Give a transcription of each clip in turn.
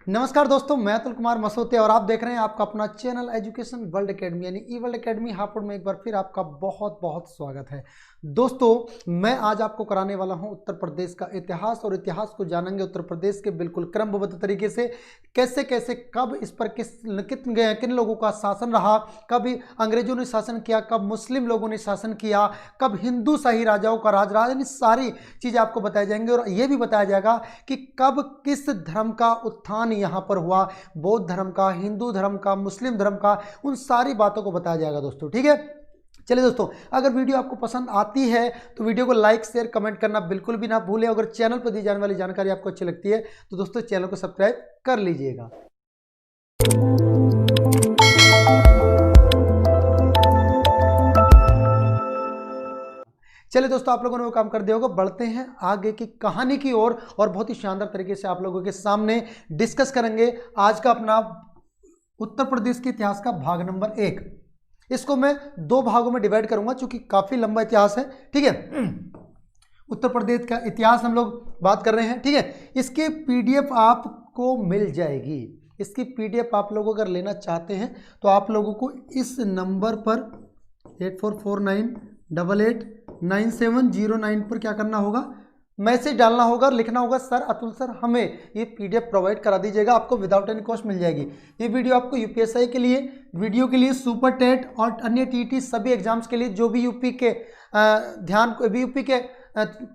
नमस्कार दोस्तों, मैं अतुल कुमार मसोतिया और आप देख रहे हैं आपका अपना चैनल एजुकेशन वर्ल्ड एकेडमी यानी ई वर्ल्ड एकेडमी हापुड़ में एक बार फिर आपका बहुत बहुत स्वागत है। दोस्तों, मैं आज आपको कराने वाला हूं उत्तर प्रदेश का इतिहास और इतिहास को जानेंगे उत्तर प्रदेश के बिल्कुल क्रमबद्ध तरीके से कैसे कैसे कब इस पर किन लोगों का शासन रहा, कब अंग्रेजों ने शासन किया, कब मुस्लिम लोगों ने शासन किया, कब हिंदू शाही राजाओं का राज रहा। यानी सारी चीज़ें आपको बताई जाएंगी और ये भी बताया जाएगा कि कब किस धर्म का उत्थान यहाँ पर हुआ, बौद्ध धर्म का, हिंदू धर्म का, मुस्लिम धर्म का, उन सारी बातों को बताया जाएगा दोस्तों। ठीक है, चलिए दोस्तों, अगर वीडियो आपको पसंद आती है तो वीडियो को लाइक शेयर कमेंट करना बिल्कुल भी ना भूलें। अगर चैनल पर दी जाने वाली जानकारी आपको अच्छी लगती है तो दोस्तों चैनल को सब्सक्राइब कर लीजिएगा। चलिए दोस्तों, आप लोगों ने वो काम कर दिया होगा, बढ़ते हैं आगे की कहानी की ओर और बहुत ही शानदार तरीके से आप लोगों के सामने डिस्कस करेंगे आज का अपना उत्तर प्रदेश के इतिहास का भाग नंबर 1। इसको मैं 2 भागों में डिवाइड करूंगा क्योंकि काफी लंबा इतिहास है। ठीक है, उत्तर प्रदेश का इतिहास हम लोग बात कर रहे हैं। ठीक है, इसकी पीडीएफ आपको मिल जाएगी। इसकी पीडीएफ आप लोग अगर लेना चाहते हैं तो आप लोगों को इस नंबर पर 8449889709 पर क्या करना होगा, मैसेज डालना होगा, लिखना होगा सर अतुल सर हमें ये पीडीएफ प्रोवाइड करा दीजिएगा, आपको विदाउट एनी कॉस्ट मिल जाएगी। ये वीडियो आपको यूपीएसआई के लिए, वीडियो के लिए, सुपर टेट और अन्य टीटी सभी एग्जाम्स के लिए जो भी यूपी के यूपी के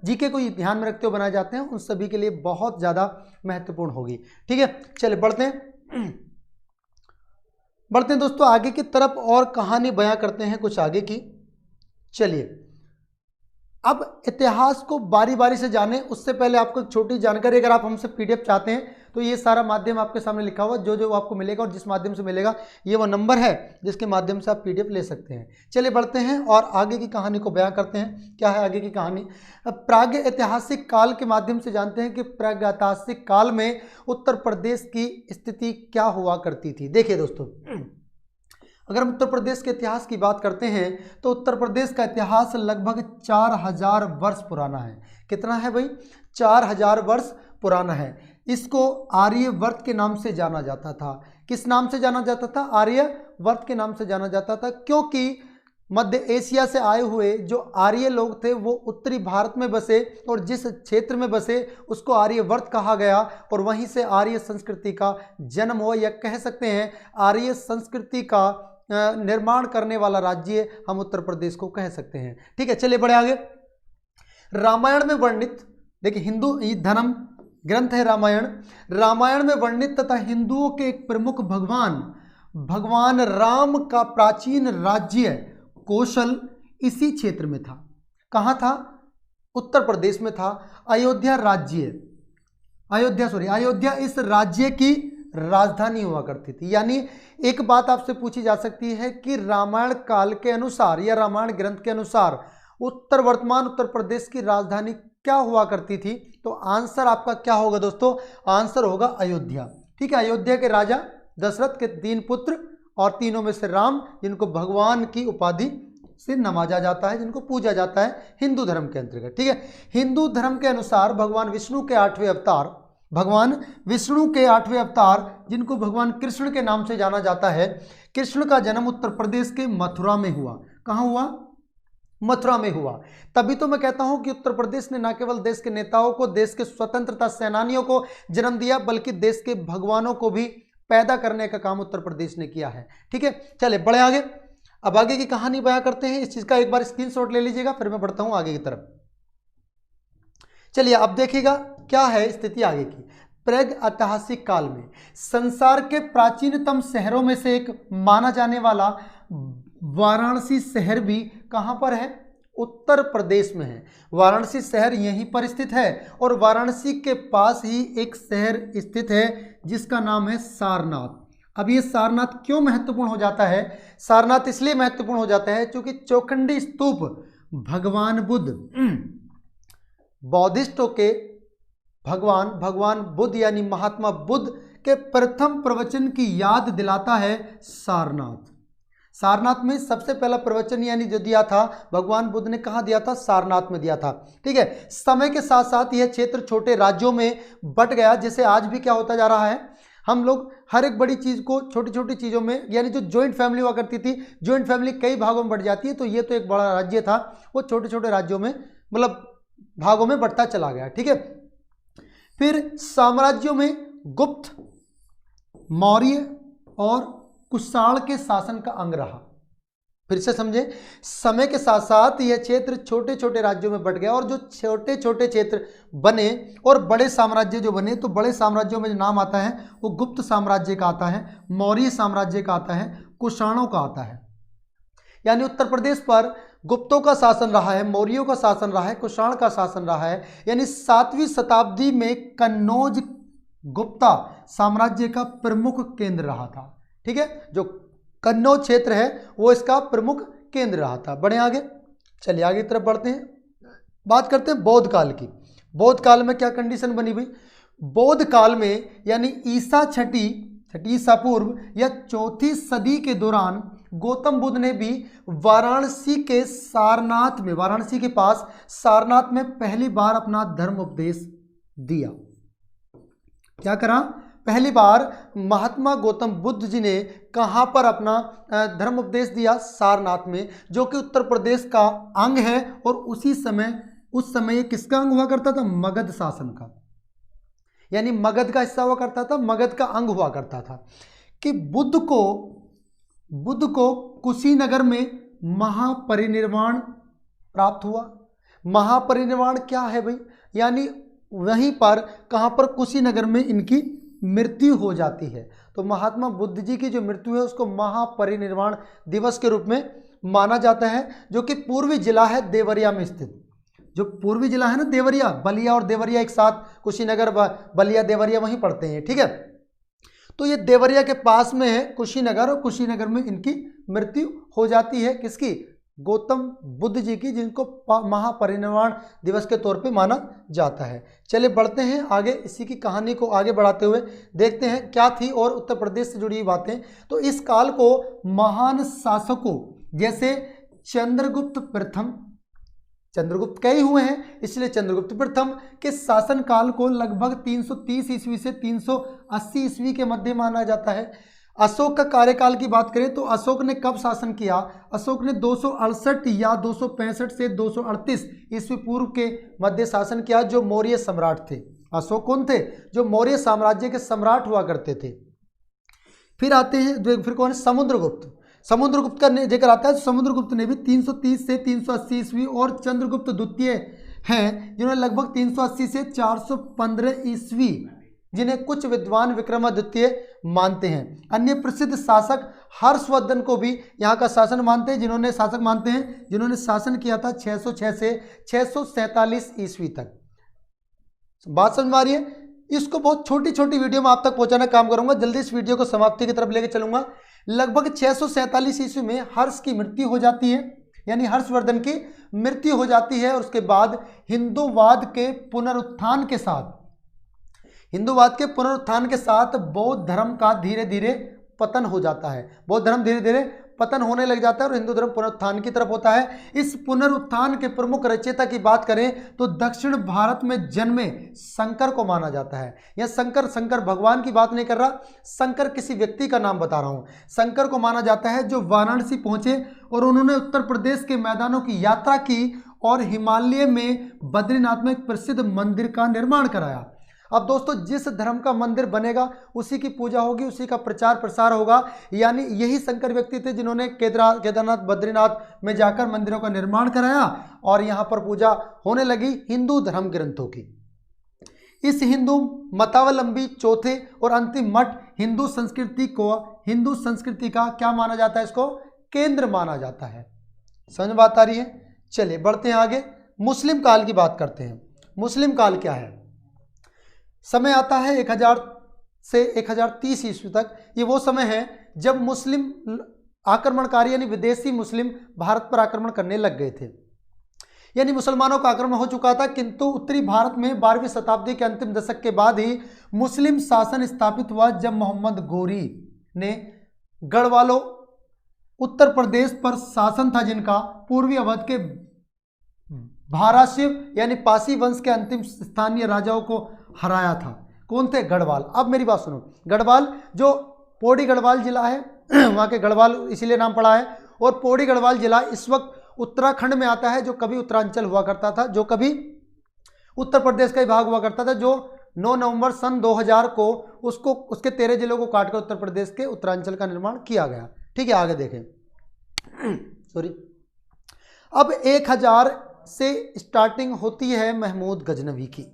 जीके को ध्यान में रखते हुए बनाए जाते हैं उन सभी के लिए बहुत ज़्यादा महत्वपूर्ण होगी। ठीक है, चलिए बढ़ते हैं दोस्तों आगे की तरफ और कहानी बयां करते हैं कुछ आगे की। चलिए अब इतिहास को बारी बारी से जाने उससे पहले आपको एक छोटी जानकारी, अगर आप हमसे पीडीएफ चाहते हैं तो ये सारा माध्यम आपके सामने लिखा हुआ, जो जो आपको मिलेगा और जिस माध्यम से मिलेगा ये वो नंबर है जिसके माध्यम से आप पीडीएफ ले सकते हैं। चलिए बढ़ते हैं और आगे की कहानी को बयां करते हैं। क्या है आगे की कहानी, प्राग ऐतिहासिक काल के माध्यम से जानते हैं कि प्राग ऐतिहासिक काल में उत्तर प्रदेश की स्थिति क्या हुआ करती थी। देखिए दोस्तों, अगर हम उत्तर प्रदेश के इतिहास की बात करते हैं तो उत्तर प्रदेश का इतिहास लगभग 4000 वर्ष पुराना है। कितना है भाई, 4000 वर्ष पुराना है। इसको आर्यवर्त के नाम से जाना जाता था। किस नाम से जाना जाता था, आर्यवर्त के नाम से जाना जाता था, क्योंकि मध्य एशिया से आए हुए जो आर्य लोग थे वो उत्तरी भारत में बसे और जिस क्षेत्र में बसे उसको आर्यवर्त कहा गया और वहीं से आर्य संस्कृति का जन्म हुआ, या कह सकते हैं आर्य संस्कृति का निर्माण करने वाला राज्य हम उत्तर प्रदेश को कह सकते हैं। ठीक है, चलिए बढ़े आगे। रामायण में वर्णित, देखिए हिंदू धर्म ग्रंथ है रामायण। रामायण में वर्णित तथा हिंदुओं के एक प्रमुख भगवान राम का प्राचीन राज्य कौशल इसी क्षेत्र में था। कहाँ था, उत्तर प्रदेश में था। अयोध्या इस राज्य की राजधानी हुआ करती थी। यानी एक बात आपसे पूछी जा सकती है कि रामायण काल के अनुसार या रामायण ग्रंथ के अनुसार वर्तमान उत्तर प्रदेश की राजधानी क्या हुआ करती थी, तो आंसर आपका क्या होगा दोस्तों, आंसर होगा अयोध्या। ठीक है, अयोध्या के राजा दशरथ के 3 पुत्र और तीनों में से राम, जिनको भगवान की उपाधि से नवाजा जाता है, जिनको पूजा जाता है हिंदू धर्म के अंतर्गत। ठीक है, हिंदू धर्म के अनुसार भगवान विष्णु के 8वें अवतार जिनको भगवान कृष्ण के नाम से जाना जाता है, कृष्ण का जन्म उत्तर प्रदेश के मथुरा में हुआ। कहाँ हुआ, मथुरा में हुआ। तभी तो मैं कहता हूं कि उत्तर प्रदेश ने न केवल देश के नेताओं को, देश के स्वतंत्रता सेनानियों को जन्म दिया, बल्कि देश के भगवानों को भी पैदा करने का काम उत्तर प्रदेश ने किया है। ठीक है, चले बढ़े आगे। अब आगे की कहानी बयां करते हैं। इस चीज का एक बार स्क्रीनशॉट ले लीजिएगा, फिर मैं बढ़ता हूं आगे की तरफ। चलिए अब देखिएगा क्या है स्थिति आगे की। प्राग ऐतिहासिक काल में संसार के प्राचीनतम शहरों में से एक माना जाने वाला वाराणसी शहर भी कहां पर है, उत्तर प्रदेश में है। वाराणसी शहर यहीं पर स्थित है और वाराणसी के पास ही एक शहर स्थित है जिसका नाम है सारनाथ। अब ये सारनाथ क्यों महत्वपूर्ण हो जाता है, सारनाथ इसलिए महत्वपूर्ण हो जाता है क्योंकि चौखंडी स्तूप भगवान बुद्ध, बौद्धिस्टों के भगवान बुद्ध यानी महात्मा बुद्ध के प्रथम प्रवचन की याद दिलाता है सारनाथ। सारनाथ में सबसे पहला प्रवचन यानी जो दिया था भगवान बुद्ध ने कहाँ दिया था, सारनाथ में दिया था। ठीक है, समय के साथ साथ यह क्षेत्र छोटे राज्यों में बट गया, जैसे आज भी क्या होता जा रहा है, हम लोग हर एक बड़ी चीज़ को छोटी छोटी चीज़ों में, यानी जो जॉइंट फैमिली हुआ करती थी, जॉइंट फैमिली कई भागों में बढ़ जाती है, तो ये तो एक बड़ा राज्य था, वो छोटे छोटे राज्यों में मतलब भागों में बढ़ता चला गया। ठीक है, फिर साम्राज्यों में गुप्त, मौर्य और कुषाण के शासन का अंग रहा। फिर से समझे, समय के साथ साथ यह क्षेत्र छोटे छोटे राज्यों में बंट गया और जो छोटे छोटे क्षेत्र बने और बड़े साम्राज्य जो बने, तो बड़े साम्राज्यों में जो नाम आता है वो गुप्त साम्राज्य का आता है, मौर्य साम्राज्य का आता है, कुषाणों का आता है। यानी उत्तर प्रदेश पर गुप्तों का शासन रहा है, मौर्यों का शासन रहा है, कुषाण का शासन रहा है। यानी 7वीं शताब्दी में कन्नौज गुप्ता साम्राज्य का प्रमुख केंद्र रहा था। ठीक है, जो कन्नौज क्षेत्र है वो इसका प्रमुख केंद्र रहा था। बढ़े आगे, चलिए आगे की तरफ बढ़ते हैं, बात करते हैं बौद्ध काल की। बौद्ध काल में क्या कंडीशन बनी भाई? बौद्ध काल में यानी ईसा छठी ईसा पूर्व या 4वीं सदी के दौरान गौतम बुद्ध ने भी वाराणसी के सारनाथ में, वाराणसी के पास सारनाथ में पहली बार अपना धर्म उपदेश दिया। क्या करा? पहली बार महात्मा गौतम बुद्ध जी ने कहाँ पर अपना धर्म उपदेश दिया? सारनाथ में, जो कि उत्तर प्रदेश का अंग है। और उस समय ये किसका अंग हुआ करता था? मगध शासन का, यानी मगध का हिस्सा हुआ करता था, मगध का अंग हुआ करता था। कि बुद्ध को कुशीनगर में महापरिनिर्वाण प्राप्त हुआ। महापरिनिर्वाण क्या है भाई? यानी वहीं पर, कहाँ पर? कुशीनगर में इनकी मृत्यु हो जाती है। तो महात्मा बुद्ध जी की जो मृत्यु है उसको महापरिनिर्वाण दिवस के रूप में माना जाता है, जो कि पूर्वी जिला है देवरिया में स्थित। जो पूर्वी जिला है ना देवरिया, बलिया और देवरिया एक साथ, कुशीनगर बलिया देवरिया वहीं पड़ते हैं। ठीक है, तो ये देवरिया के पास में है कुशीनगर, और कुशीनगर में इनकी मृत्यु हो जाती है। किसकी? गौतम बुद्ध जी की, जिनको महापरिनिर्वाण दिवस के तौर पे माना जाता है। चलिए बढ़ते हैं आगे, इसी की कहानी को आगे बढ़ाते हुए देखते हैं क्या थी और उत्तर प्रदेश से जुड़ी हुई बातें। तो इस काल को महान शासकों जैसे चंद्रगुप्त प्रथम, चंद्रगुप्त कई हुए हैं इसलिए चंद्रगुप्त प्रथम के शासनकाल को लगभग 330 ईस्वी से 380 ईस्वी के मध्य माना जाता है। अशोक का कार्यकाल की बात करें तो अशोक ने कब शासन किया? अशोक ने 268 या 265 से 238 ईस्वी पूर्व के मध्य शासन किया, जो मौर्य सम्राट थे। अशोक कौन थे? जो मौर्य साम्राज्य के सम्राट हुआ करते थे। फिर आते हैं, फिर कौन है? समुद्रगुप्त। समुद्रगुप्त का जिक्र आता है, तो समुद्रगुप्त ने भी 330 से 380 ईस्वी, और चंद्रगुप्त द्वितीय हैं जिन्होंने लगभग 380 से 415 ईस्वी, जिन्हें कुछ विद्वान विक्रमादित्य मानते हैं। अन्य प्रसिद्ध शासक हर्षवर्धन को भी यहाँ का शासन मानते हैं, जिन्होंने शासन किया था 606 से 647 ईस्वी तक। बात समझ में आ रही है? इसको बहुत छोटी छोटी वीडियो में आप तक पहुंचाने का काम करूंगा, जल्दी इस वीडियो को समाप्ति की तरफ लेके चलूंगा। लगभग 647 ईस्वी में हर्ष की मृत्यु हो जाती है, यानी हर्षवर्धन की मृत्यु हो जाती है। और उसके बाद हिंदूवाद के पुनरुत्थान के साथ बौद्ध धर्म का धीरे धीरे पतन हो जाता है। बौद्ध धर्म धीरे धीरे पतन होने लग जाता है और हिंदू धर्म पुनरुत्थान की तरफ होता है। इस पुनरुत्थान के प्रमुख रचयिता की बात करें तो दक्षिण भारत में जन्मे शंकर को माना जाता है। यह शंकर भगवान की बात नहीं कर रहा, शंकर किसी व्यक्ति का नाम बता रहा हूं। शंकर को माना जाता है जो वाराणसी पहुंचे और उन्होंने उत्तर प्रदेश के मैदानों की यात्रा की और हिमालय में बद्रीनाथ में एक प्रसिद्ध मंदिर का निर्माण कराया। अब दोस्तों, जिस धर्म का मंदिर बनेगा उसी की पूजा होगी, उसी का प्रचार प्रसार होगा। यानी यही शंकर व्यक्ति थे जिन्होंने केदारनाथ बद्रीनाथ में जाकर मंदिरों का निर्माण कराया और यहाँ पर पूजा होने लगी हिंदू धर्म ग्रंथों की। इस हिंदू मतावलंबी चौथे और अंतिम मठ हिंदू संस्कृति का क्या माना जाता है? इसको केंद्र माना जाता है। समझ बात आ रही है? चलिए बढ़ते हैं आगे, मुस्लिम काल की बात करते हैं। मुस्लिम काल क्या है? समय आता है 1000 से 1030 ईस्वी तक। ये वो समय है जब मुस्लिम आक्रमणकारी यानी विदेशी मुस्लिम भारत पर आक्रमण करने लग गए थे। यानी मुसलमानों का आक्रमण हो चुका था, किंतु उत्तरी भारत में 12वीं शताब्दी के अंतिम दशक के बाद ही मुस्लिम शासन स्थापित हुआ, जब मोहम्मद गोरी ने गढ़वालों उत्तर प्रदेश पर शासन था, जिनका पूर्वी अवध के भाराशिव यानी पासी वंश के अंतिम स्थानीय राजाओं को हराया था। कौन थे? गढ़वाल। अब मेरी बात सुनो, गढ़वाल जो पौड़ी गढ़वाल जिला है वहाँ के गढ़वाल इसीलिए नाम पड़ा है। और पौड़ी गढ़वाल जिला इस वक्त उत्तराखंड में आता है, जो कभी उत्तरांचल हुआ करता था, जो कभी उत्तर प्रदेश का ही भाग हुआ करता था, जो 9 नवंबर सन 2000 को उसके 13 जिलों को काटकर उत्तर प्रदेश के उत्तरांचल का निर्माण किया गया। ठीक है, आगे देखें। सॉरी, अब 1000 से स्टार्टिंग होती है महमूद गजनवी की।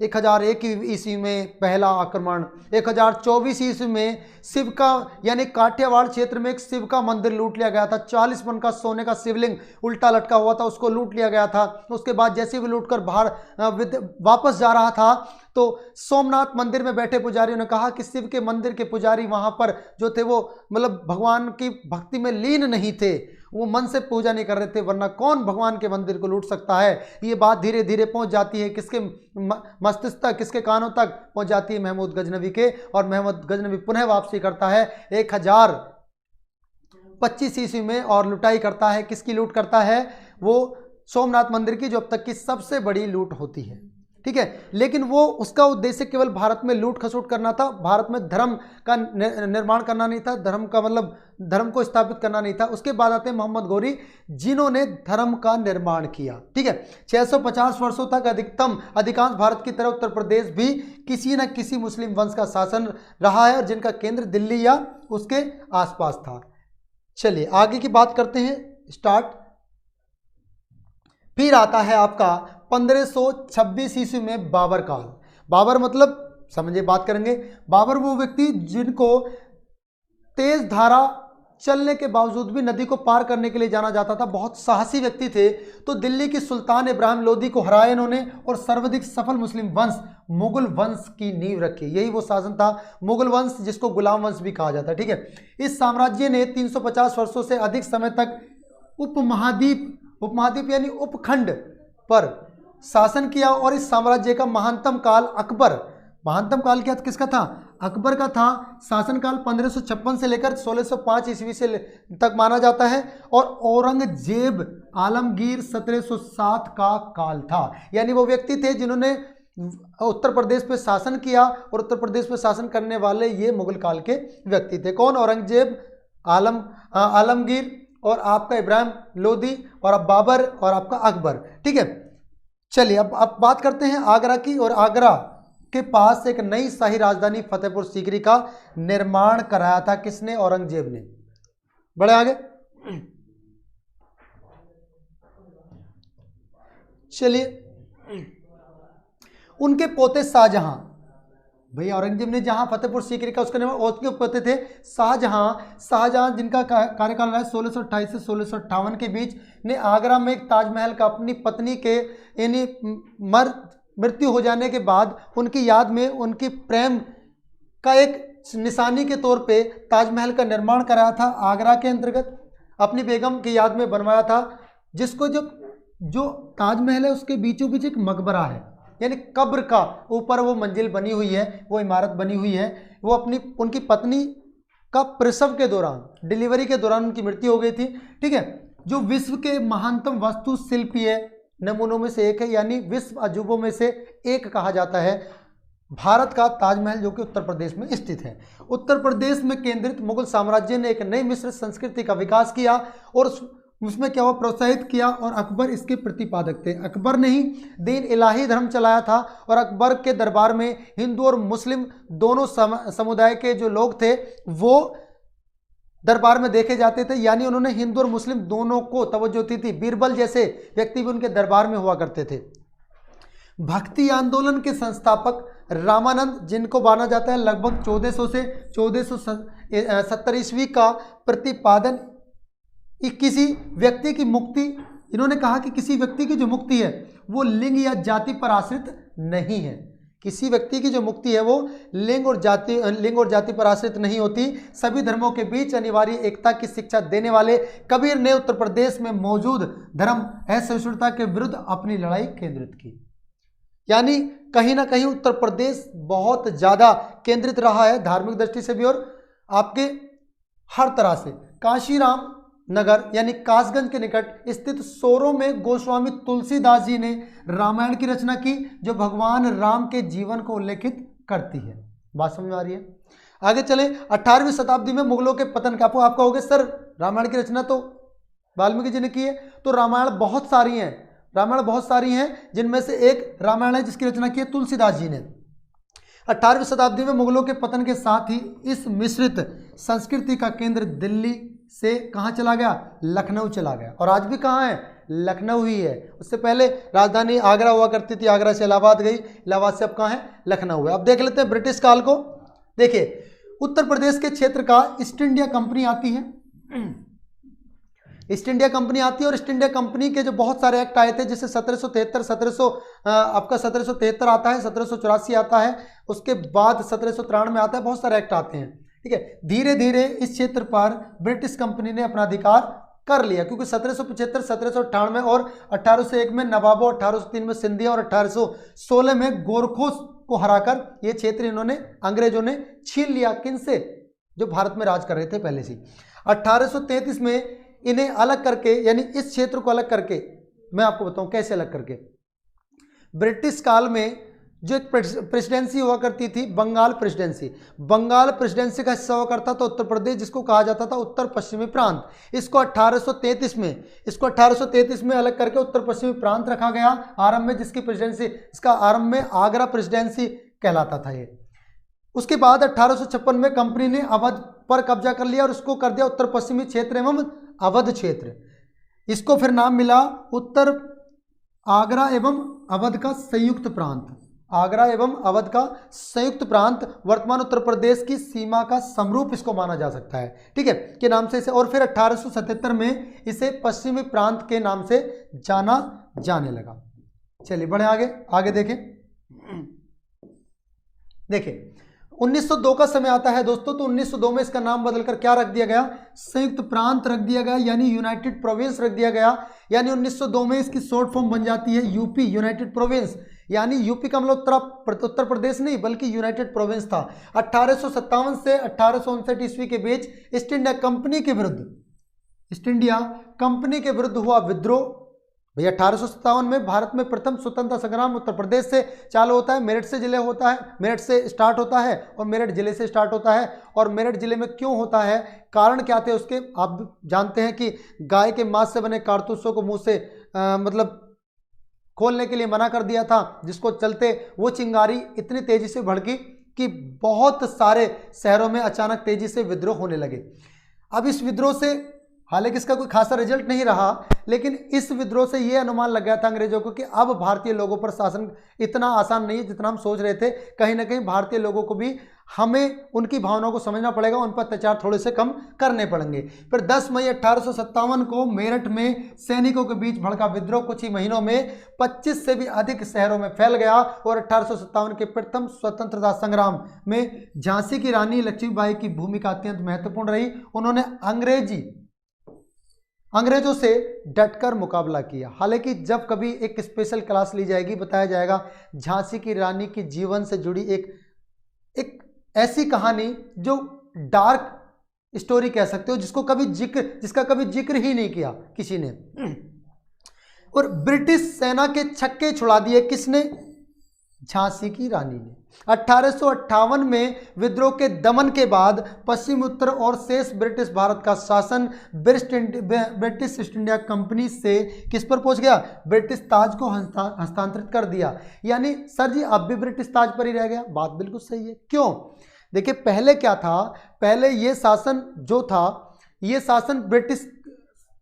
1001 ईस्वी में पहला आक्रमण, 1024 ईस्वी में शिव का यानी काठियावाड़ क्षेत्र में एक शिव का मंदिर लूट लिया गया था। 40 मन का सोने का शिवलिंग उल्टा लटका हुआ था, उसको लूट लिया गया था। उसके बाद जैसे भी लूट कर बाहर वापस जा रहा था तो सोमनाथ मंदिर में बैठे पुजारियों ने कहा कि शिव के मंदिर के पुजारी वहां पर जो थे वो मतलब भगवान की भक्ति में लीन नहीं थे, वो मन से पूजा नहीं कर रहे थे, वरना कौन भगवान के मंदिर को लूट सकता है। ये बात धीरे धीरे पहुंच जाती है किसके मस्तिष्क तक, किसके कानों तक पहुंच जाती है? महमूद गजनवी के। और महमूद गजनवी पुनः वापसी करता है 1025 ईस्वी में और लुटाई करता है। किसकी लूट करता है? वो सोमनाथ मंदिर की, जो अब तक की सबसे बड़ी लूट होती है। ठीक है, लेकिन वो उसका उद्देश्य केवल भारत में लूट खसोट करना था, भारत में धर्म का निर्माण करना नहीं था, धर्म का मतलब धर्म को स्थापित करना नहीं था। उसके बाद आते हैं मोहम्मद गौरी, जिन्होंने धर्म का निर्माण किया। ठीक है, 650 वर्षों तक अधिकांश भारत की तरह उत्तर प्रदेश भी किसी न किसी मुस्लिम वंश का शासन रहा है, और जिनका केंद्र दिल्ली या उसके आसपास था। चलिए आगे की बात करते हैं, स्टार्ट। फिर आता है आपका 1526 ईस्वी में बाबर काल। बाबर मतलब समझिए, बात करेंगे। बाबर वो व्यक्ति जिनको तेज धारा चलने के बावजूद भी नदी को पार करने के लिए जाना जाता था, बहुत साहसी व्यक्ति थे। तो दिल्ली की सुल्तान इब्राहिम लोदी को हराया इन्होंने और सर्वाधिक सफल मुस्लिम वंश मुगल वंश की नींव रखी। यही वो शासन था मुगल वंश, जिसको गुलाम वंश भी कहा जाता है। ठीक है, इस साम्राज्य ने 350 वर्षों से अधिक समय तक उपमहाद्वीप यानी उपखंड पर शासन किया। और इस साम्राज्य का महानतम काल महानतम काल क्या किसका था? अकबर का था। शासनकाल 1556 से लेकर 1605 ईस्वी से तक माना जाता है। और औरंगजेब आलमगीर 1707 का काल था। यानी वो व्यक्ति थे जिन्होंने उत्तर प्रदेश पे शासन किया, और उत्तर प्रदेश पे शासन करने वाले ये मुगल काल के व्यक्ति थे। कौन? औरंगजेब, आलमगीर और आपका इब्राहिम लोदी और अब बाबर और आपका अकबर। ठीक है, चलिए अब बात करते हैं आगरा की। और आगरा के पास एक नई शाही राजधानी फतेहपुर सीकरी का निर्माण कराया था। किसने? औरंगजेब ने। बड़े आगे चलिए, उनके पोते शाहजहां, भैया औरंगजेब ने जहां फतेहपुर सीकरी का उसका निर्माण, उसके पोते थे शाहजहां जिनका कार्यकाल रहा है 1628 से 1658 के बीच, ने आगरा में एक ताजमहल का अपनी पत्नी के यानी मृत्यु हो जाने के बाद उनकी याद में उनकी प्रेम का एक निशानी के तौर पे ताजमहल का निर्माण कराया था। आगरा के अंतर्गत अपनी बेगम की याद में बनवाया था, जिसको जो ताजमहल है उसके बीचों बीच एक मकबरा है, यानी कब्र का ऊपर वो मंजिल बनी हुई है, वो इमारत बनी हुई है। वो उनकी पत्नी का प्रसव के दौरान, डिलीवरी के दौरान उनकी मृत्यु हो गई थी। ठीक है, जो विश्व के महानतम वास्तुशिल्पीय नमूनों में से एक है, यानी विश्व अजूबों में से एक कहा जाता है भारत का ताजमहल, जो कि उत्तर प्रदेश में स्थित है। उत्तर प्रदेश में केंद्रित मुगल साम्राज्य ने एक नई मिश्र संस्कृति का विकास किया और उसमें क्या हुआ? प्रोत्साहित किया। और अकबर इसके प्रतिपादक थे। अकबर ने ही दीन इलाही धर्म चलाया था, और अकबर के दरबार में हिंदू और मुस्लिम दोनों समुदाय के जो लोग थे वो दरबार में देखे जाते थे, यानी उन्होंने हिंदू और मुस्लिम दोनों को तवज्जो दी थी। बीरबल जैसे व्यक्ति भी उनके दरबार में हुआ करते थे। भक्ति आंदोलन के संस्थापक रामानंद, जिनको माना जाता है लगभग 1400 से 1470 ईस्वी का प्रतिपादन, किसी व्यक्ति की मुक्ति, इन्होंने कहा कि किसी व्यक्ति की जो मुक्ति है वो लिंग या जाति पर आश्रित नहीं है। किसी व्यक्ति की जो मुक्ति है वो लिंग और जाति पर आश्रित नहीं होती। सभी धर्मों के बीच अनिवार्य एकता की शिक्षा देने वाले कबीर ने उत्तर प्रदेश में मौजूद धर्म असहिष्णुता के विरुद्ध अपनी लड़ाई केंद्रित की। यानी कहीं ना कहीं उत्तर प्रदेश बहुत ज़्यादा केंद्रित रहा है धार्मिक दृष्टि से भी और आपके हर तरह से। काशीराम नगर यानी कासगंज के निकट स्थित सोरों में गोस्वामी तुलसीदास जी ने रामायण की रचना की, जो भगवान राम के जीवन को उल्लेखित करती है। बात समझ में आ रही है? आगे चले। 18वीं शताब्दी में मुगलों के पतन का, आप कहोगे सर रामायण की रचना तो वाल्मीकि जी ने की है, तो रामायण बहुत सारी हैं, रामायण बहुत सारी हैं, जिनमें से एक रामायण है जिसकी रचना की है तुलसीदास जी ने। 18वीं शताब्दी में मुगलों के पतन के साथ ही इस मिश्रित संस्कृति का केंद्र दिल्ली से कहाँ चला गया? लखनऊ चला गया। और आज भी कहाँ है? लखनऊ ही है। उससे पहले राजधानी आगरा हुआ करती थी, आगरा से इलाहाबाद गई, इलाहाबाद से अब कहाँ है? लखनऊ है। अब देख लेते हैं ब्रिटिश काल को। देखिए उत्तर प्रदेश के क्षेत्र का ईस्ट इंडिया कंपनी आती है, ईस्ट इंडिया कंपनी आती है, और ईस्ट इंडिया कंपनी के जो बहुत सारे एक्ट आए थे, जैसे 1773 आपका 1773 आता है, 1784 आता है, उसके बाद 1793 आता है, बहुत सारे एक्ट आते हैं। ठीक है, धीरे धीरे इस क्षेत्र पर ब्रिटिश कंपनी ने अपना अधिकार कर लिया, क्योंकि 1775, 1798 और 1801 में नवाबों, 1803 में सिंधिया और 1816 में गोरखों को हराकर ये क्षेत्र इन्होंने, अंग्रेजों ने छीन लिया। किनसे? जो भारत में राज कर रहे थे पहले से। 1833 में इन्हें अलग करके, यानी इस क्षेत्र को अलग करके, मैं आपको बताऊं कैसे अलग करके। ब्रिटिश काल में जो एक प्रेसिडेंसी हुआ करती थी, बंगाल प्रेसिडेंसी, बंगाल प्रेसिडेंसी का हिस्सा हुआ करता था उत्तर प्रदेश, जिसको कहा जाता था उत्तर पश्चिमी प्रांत। इसको 1833 में अलग करके उत्तर पश्चिमी प्रांत रखा गया आरंभ में, जिसकी प्रेसिडेंसी, इसका आरंभ में आगरा प्रेसिडेंसी कहलाता था ये। उसके बाद 1856 में कंपनी ने अवध पर कब्जा कर लिया और उसको कर दिया उत्तर पश्चिमी क्षेत्र एवं अवध क्षेत्र। इसको फिर नाम मिला उत्तर आगरा एवं अवध का संयुक्त प्रांत, आगरा एवं अवध का संयुक्त प्रांत। वर्तमान उत्तर प्रदेश की सीमा का समरूप इसको माना जा सकता है, ठीक है, के नाम से इसे। और फिर 1877 में इसे पश्चिमी प्रांत के नाम से जाना जाने लगा। चलिए बढ़े आगे, आगे देखें। देखिए 1902 का समय आता है दोस्तों, तो 1902 में इसका नाम बदलकर क्या रख दिया गया? संयुक्त प्रांत रख दिया गया, यानी यूनाइटेड प्रोविंस रख दिया गया। यानी 1902 में इसकी शॉर्ट फॉर्म बन जाती है यूपी, यूनाइटेड प्रोविंस। यानी यूपी का मतलब उत्तर प्रदेश नहीं, बल्कि यूनाइटेड प्रोविंस था। 1857 से 1859 ईस्वी के बीच ईस्ट इंडिया कंपनी के विरुद्ध, ईस्ट इंडिया कंपनी के विरुद्ध हुआ विद्रोह। भैया 1857 में भारत में प्रथम स्वतंत्रता संग्राम उत्तर प्रदेश से चालू होता है, मेरठ से जिले होता है, मेरठ से स्टार्ट होता है और मेरठ जिले से स्टार्ट होता है। और मेरठ जिले में क्यों होता है, कारण क्या थे उसके, आप जानते हैं कि गाय के मांस से बने कारतूसों को मुंह से मतलब खोलने के लिए मना कर दिया था, जिसको चलते वो चिंगारी इतनी तेजी से भड़की कि बहुत सारे शहरों में अचानक तेजी से विद्रोह होने लगे। अब इस विद्रोह से, हालांकि इसका कोई खासा रिजल्ट नहीं रहा, लेकिन इस विद्रोह से यह अनुमान लग गया था अंग्रेजों को कि अब भारतीय लोगों पर शासन इतना आसान नहीं है जितना हम सोच रहे थे। कहीं ना कहीं भारतीय लोगों को भी हमें उनकी भावनाओं को समझना पड़ेगा, उन पर अत्याचार थोड़े से कम करने पड़ेंगे। फिर 10 मई 1857 को मेरठ में सैनिकों के बीच भड़का विद्रोह कुछ ही महीनों में 25 से भी अधिक शहरों में फैल गया। और 1857 के प्रथम स्वतंत्रता संग्राम में झांसी की रानी लक्ष्मीबाई की भूमिका अत्यंत महत्वपूर्ण रही। उन्होंने अंग्रेजों से डटकर मुकाबला किया। हालांकि जब कभी एक स्पेशल क्लास ली जाएगी, बताया जाएगा झांसी की रानी की जीवन से जुड़ी एक ऐसी कहानी जो डार्क स्टोरी कह सकते हो, जिसका कभी जिक्र ही नहीं किया किसी ने। और ब्रिटिश सेना के छक्के छुड़ा दिए किसने? झांसी की रानी ने। 1858 में विद्रोह के दमन के बाद पश्चिम, उत्तर और शेष ब्रिटिश भारत का शासन ब्रिटिश ईस्ट इंडिया कंपनी से किस पर पहुंच गया? ब्रिटिश ताज को हस्तांतरित कर दिया। यानी सर जी अब भी ब्रिटिश ताज पर ही रह गया। बात बिल्कुल सही है। क्यों? देखिए पहले क्या था, पहले ये शासन जो था, ये शासन ब्रिटिश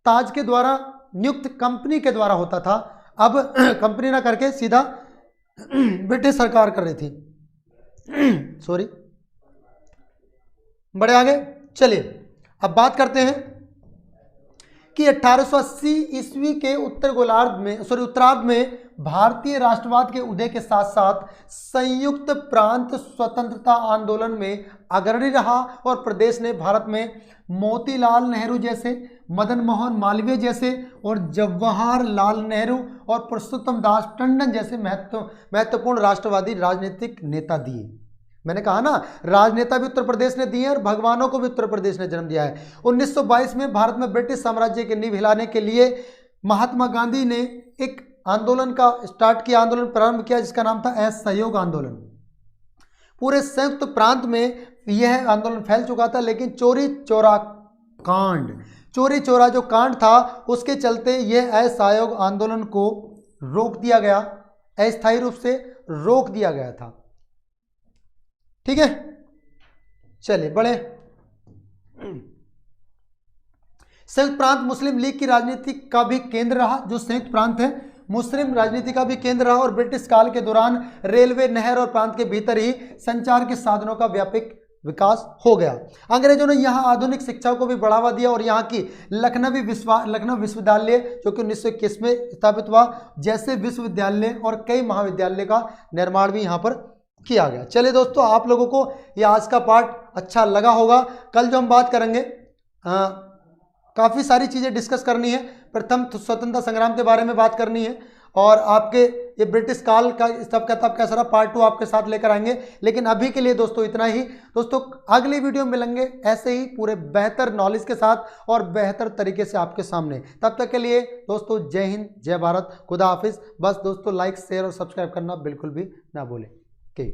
ताज के द्वारा नियुक्त कंपनी के द्वारा होता था। अब कंपनी ना करके सीधा ब्रिटिश सरकार कर रही थी। सॉरी, बड़े आगे चलिए। अब बात करते हैं कि 1880 ईस्वी के उत्तरार्ध में भारतीय राष्ट्रवाद के उदय के साथ साथ संयुक्त प्रांत स्वतंत्रता आंदोलन में अग्रणी रहा और प्रदेश ने भारत में मोतीलाल नेहरू जैसे, मदन मोहन मालवीय जैसे और जवाहरलाल नेहरू और पुरुषोत्तम दास टंडन जैसे महत्वपूर्ण राष्ट्रवादी राजनीतिक नेता दिए। मैंने कहा ना, राजनेता भी उत्तर प्रदेश ने दिए और भगवानों को भी उत्तर प्रदेश ने जन्म दिया है। 1922 में भारत में ब्रिटिश साम्राज्य की नींव हिलाने के लिए महात्मा गांधी ने एक आंदोलन का स्टार्ट किया, आंदोलन प्रारंभ किया, जिसका नाम था असहयोग आंदोलन। पूरे संयुक्त प्रांत में यह आंदोलन फैल चुका था, लेकिन चोरी चोरा जो कांड था उसके चलते यह असहयोग आंदोलन को रोक दिया गया, अस्थायी रूप से रोक दिया गया था। ठीक है, चलिए बढ़े। संयुक्त प्रांत मुस्लिम लीग की राजनीति का भी केंद्र रहा। जो संयुक्त प्रांत है मुस्लिम राजनीति का भी केंद्र रहा, और ब्रिटिश काल के दौरान रेलवे, नहर और प्रांत के भीतर ही संचार के साधनों का व्यापक विकास हो गया। अंग्रेजों ने यहाँ आधुनिक शिक्षा को भी बढ़ावा दिया और यहाँ की लखनऊ विश्वविद्यालय जो कि 1921 में स्थापित हुआ, जैसे विश्वविद्यालय और कई महाविद्यालय का निर्माण भी यहाँ पर किया गया। चलिए दोस्तों, आप लोगों को ये आज का पार्ट अच्छा लगा होगा। कल जो हम बात करेंगे, काफ़ी सारी चीज़ें डिस्कस करनी है। प्रथम स्वतंत्रता संग्राम के बारे में बात करनी है, और आपके ये ब्रिटिश काल का तब कैसा रहा पार्ट 2 आपके साथ लेकर आएंगे। लेकिन अभी के लिए दोस्तों इतना ही। दोस्तों अगली वीडियो में मिलेंगे ऐसे ही पूरे बेहतर नॉलेज के साथ और बेहतर तरीके से आपके सामने। तब तक के लिए दोस्तों जय हिंद, जय भारत, खुदा हाफिज। बस दोस्तों लाइक, शेयर और सब्सक्राइब करना बिल्कुल भी ना भूलें। Okay.